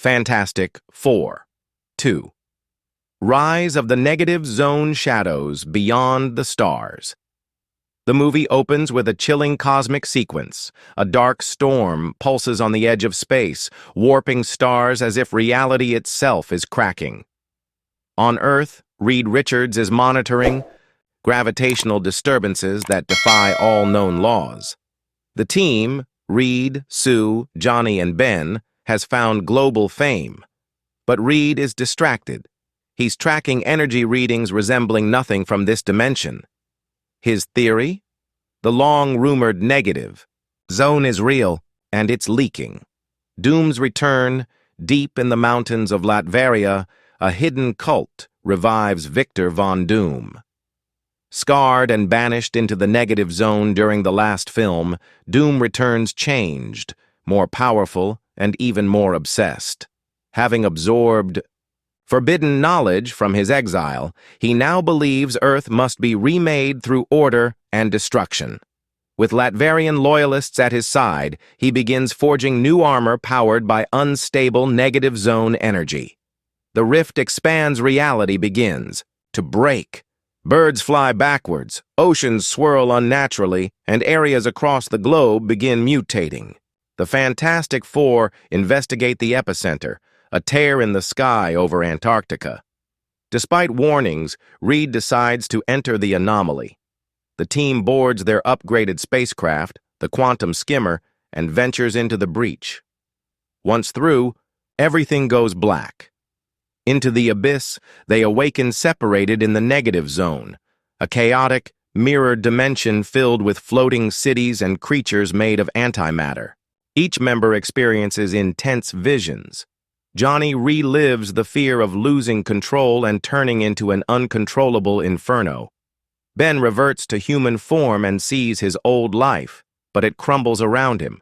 Fantastic Four. 2. Rise of the Negative Zone Shadows Beyond the Stars. The movie opens with a chilling cosmic sequence. A dark storm pulses on the edge of space, warping stars as if reality itself is cracking. On Earth, Reed Richards is monitoring gravitational disturbances that defy all known laws. The team, Reed, Sue, Johnny, and Ben, has found global fame. But Reed is distracted. He's tracking energy readings resembling nothing from this dimension. His theory? The long-rumored negative zone is real, and it's leaking. Doom's return, deep in the mountains of Latvaria, a hidden cult revives Victor Von Doom. Scarred and banished into the negative zone during the last film, Doom returns changed, more powerful, and even more obsessed. Having absorbed forbidden knowledge from his exile, he now believes Earth must be remade through order and destruction. With Latvarian loyalists at his side, he begins forging new armor powered by unstable negative zone energy. The rift expands, reality begins to break. Birds fly backwards, oceans swirl unnaturally, and areas across the globe begin mutating. The Fantastic Four investigate the epicenter, a tear in the sky over Antarctica. Despite warnings, Reed decides to enter the anomaly. The team boards their upgraded spacecraft, the Quantum Skimmer, and ventures into the breach. Once through, everything goes black. Into the abyss, they awaken separated in the negative zone, a chaotic, mirrored dimension filled with floating cities and creatures made of antimatter. Each member experiences intense visions. Johnny relives the fear of losing control and turning into an uncontrollable inferno. Ben reverts to human form and sees his old life, but it crumbles around him.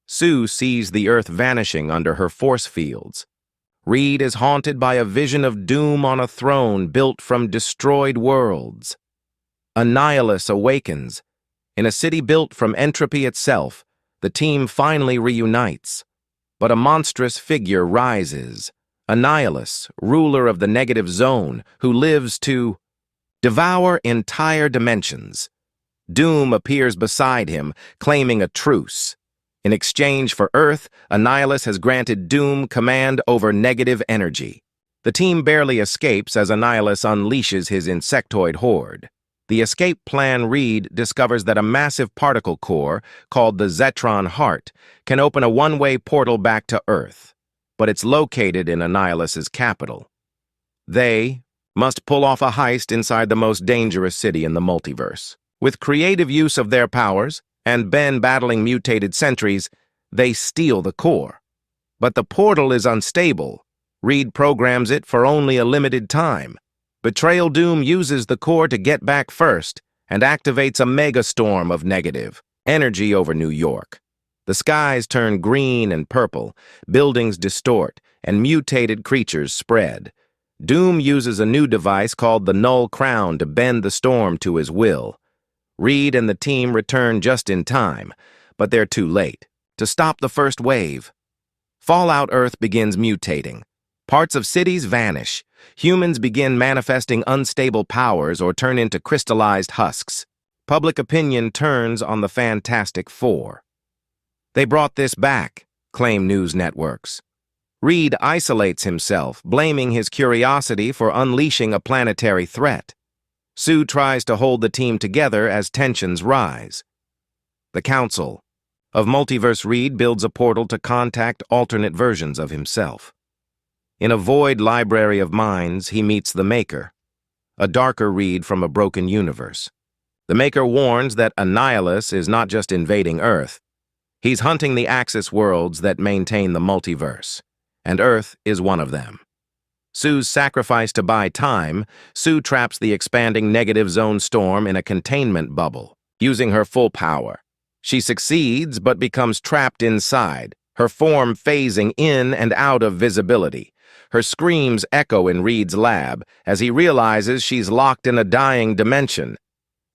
Sue sees the Earth vanishing under her force fields. Reed is haunted by a vision of doom on a throne built from destroyed worlds. Annihilus awakens. In a city built from entropy itself, the team finally reunites. But a monstrous figure rises. Annihilus, ruler of the negative zone, who lives to devour entire dimensions. Doom appears beside him, claiming a truce. In exchange for Earth, Annihilus has granted Doom command over negative energy. The team barely escapes as Annihilus unleashes his insectoid horde. The escape plan Reed discovers that a massive particle core, called the Zetron Heart, can open a one-way portal back to Earth, but it's located in Annihilus's capital. They must pull off a heist inside the most dangerous city in the multiverse. With creative use of their powers, and Ben battling mutated sentries, they steal the core. But the portal is unstable. Reed programs it for only a limited time. Betrayal Doom uses the core to get back first and activates a megastorm of negative energy over New York. The skies turn green and purple, buildings distort, and mutated creatures spread. Doom uses a new device called the Null Crown to bend the storm to his will. Reed and the team return just in time, but they're too late to stop the first wave. Fallout Earth begins mutating. Parts of cities vanish. Humans begin manifesting unstable powers or turn into crystallized husks. Public opinion turns on the Fantastic Four. They brought this back, claim news networks. Reed isolates himself, blaming his curiosity for unleashing a planetary threat. Sue tries to hold the team together as tensions rise. The Council of Multiverse Reed builds a portal to contact alternate versions of himself. In a void library of minds, he meets the Maker, a darker Reed from a broken universe. The Maker warns that Annihilus is not just invading Earth. He's hunting the Axis worlds that maintain the multiverse, and Earth is one of them. Sue's sacrifice to buy time, Sue traps the expanding negative zone storm in a containment bubble, using her full power. She succeeds but becomes trapped inside, her form phasing in and out of visibility. Her screams echo in Reed's lab as he realizes she's locked in a dying dimension.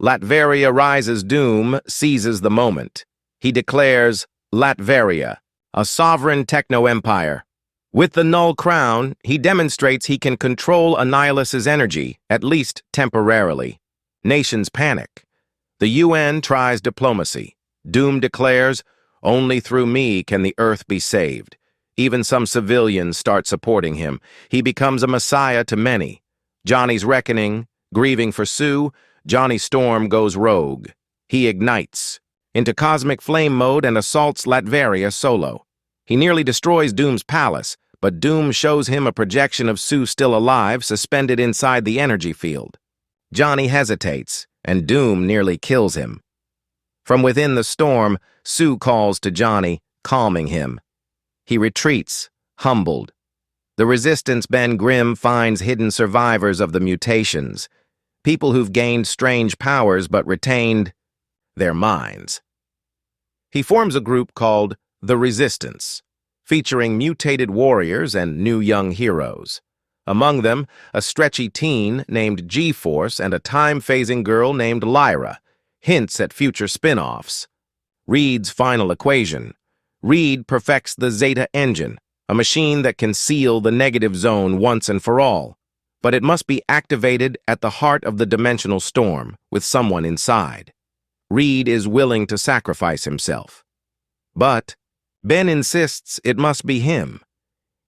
Latvaria Rises Doom seizes the moment. He declares Latvaria, a sovereign techno-empire. With the Null Crown, he demonstrates he can control Annihilus's energy, at least temporarily. Nations panic. The UN tries diplomacy. Doom declares, "Only through me can the Earth be saved." Even some civilians start supporting him. He becomes a messiah to many. Johnny's reckoning, grieving for Sue, Johnny Storm goes rogue. He ignites into cosmic flame mode and assaults Latvaria solo. He nearly destroys Doom's palace, but Doom shows him a projection of Sue still alive, suspended inside the energy field. Johnny hesitates, and Doom nearly kills him. From within the storm, Sue calls to Johnny, calming him. He retreats, humbled. The Resistance Ben Grimm finds hidden survivors of the mutations, people who've gained strange powers but retained their minds. He forms a group called the Resistance, featuring mutated warriors and new young heroes. Among them, a stretchy teen named G-Force and a time-phasing girl named Lyra, hints at future spin-offs. Reed's final equation. Reed perfects the Zeta engine, a machine that can seal the negative zone once and for all. But it must be activated at the heart of the dimensional storm, with someone inside. Reed is willing to sacrifice himself. But Ben insists it must be him.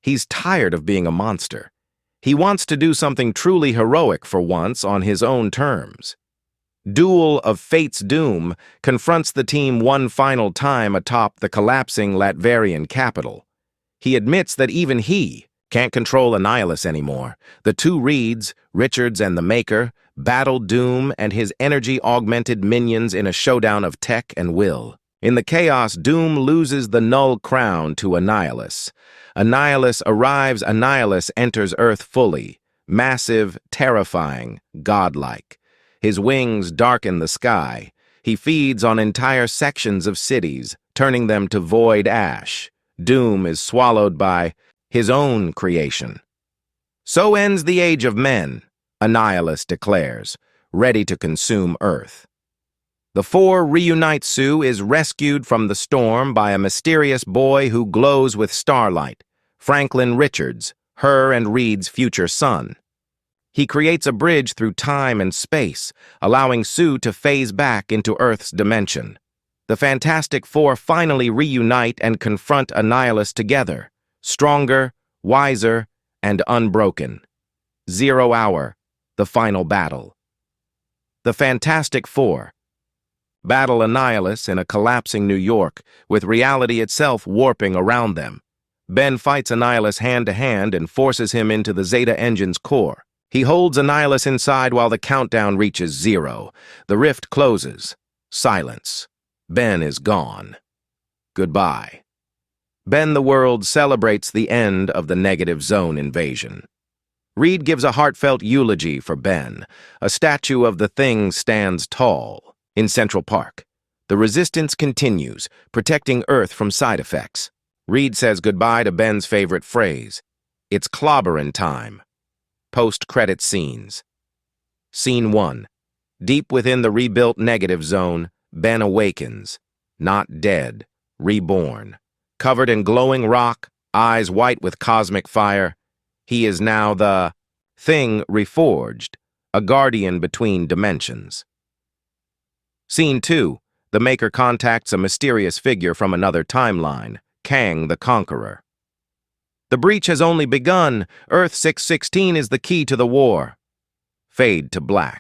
He's tired of being a monster. He wants to do something truly heroic for once on his own terms. Duel of Fate's Doom confronts the team one final time atop the collapsing Latvarian capital. He admits that even he can't control Annihilus anymore. The two Reeds, Richards and the Maker, battle Doom and his energy-augmented minions in a showdown of tech and will. In the chaos, Doom loses the Null Crown to Annihilus. Annihilus enters Earth fully, massive, terrifying, godlike. His wings darken the sky. He feeds on entire sections of cities, turning them to void ash. Doom is swallowed by his own creation. So ends the age of men, Annihilus declares, ready to consume Earth. The four reunite. Sue is rescued from the storm by a mysterious boy who glows with starlight, Franklin Richards, her and Reed's future son. He creates a bridge through time and space, allowing Sue to phase back into Earth's dimension. The Fantastic Four finally reunite and confront Annihilus together, stronger, wiser, and unbroken. 0 hour, the final battle. The Fantastic Four battle Annihilus in a collapsing New York, with reality itself warping around them. Ben fights Annihilus hand-to-hand and forces him into the Zeta engine's core. He holds Annihilus inside while the countdown reaches 0. The rift closes. Silence. Ben is gone. Goodbye. Ben the World celebrates the end of the negative zone invasion. Reed gives a heartfelt eulogy for Ben. A statue of the Thing stands tall in Central Park. The resistance continues, protecting Earth from side effects. Reed says goodbye to Ben's favorite phrase. It's clobberin' time. Post-credit scenes. Scene 1. Deep within the rebuilt negative zone, Ben awakens. Not dead, reborn. Covered in glowing rock, eyes white with cosmic fire, he is now the Thing reforged, a guardian between dimensions. Scene 2. The Maker contacts a mysterious figure from another timeline, Kang the Conqueror. The breach has only begun. Earth 616 is the key to the war. Fade to black.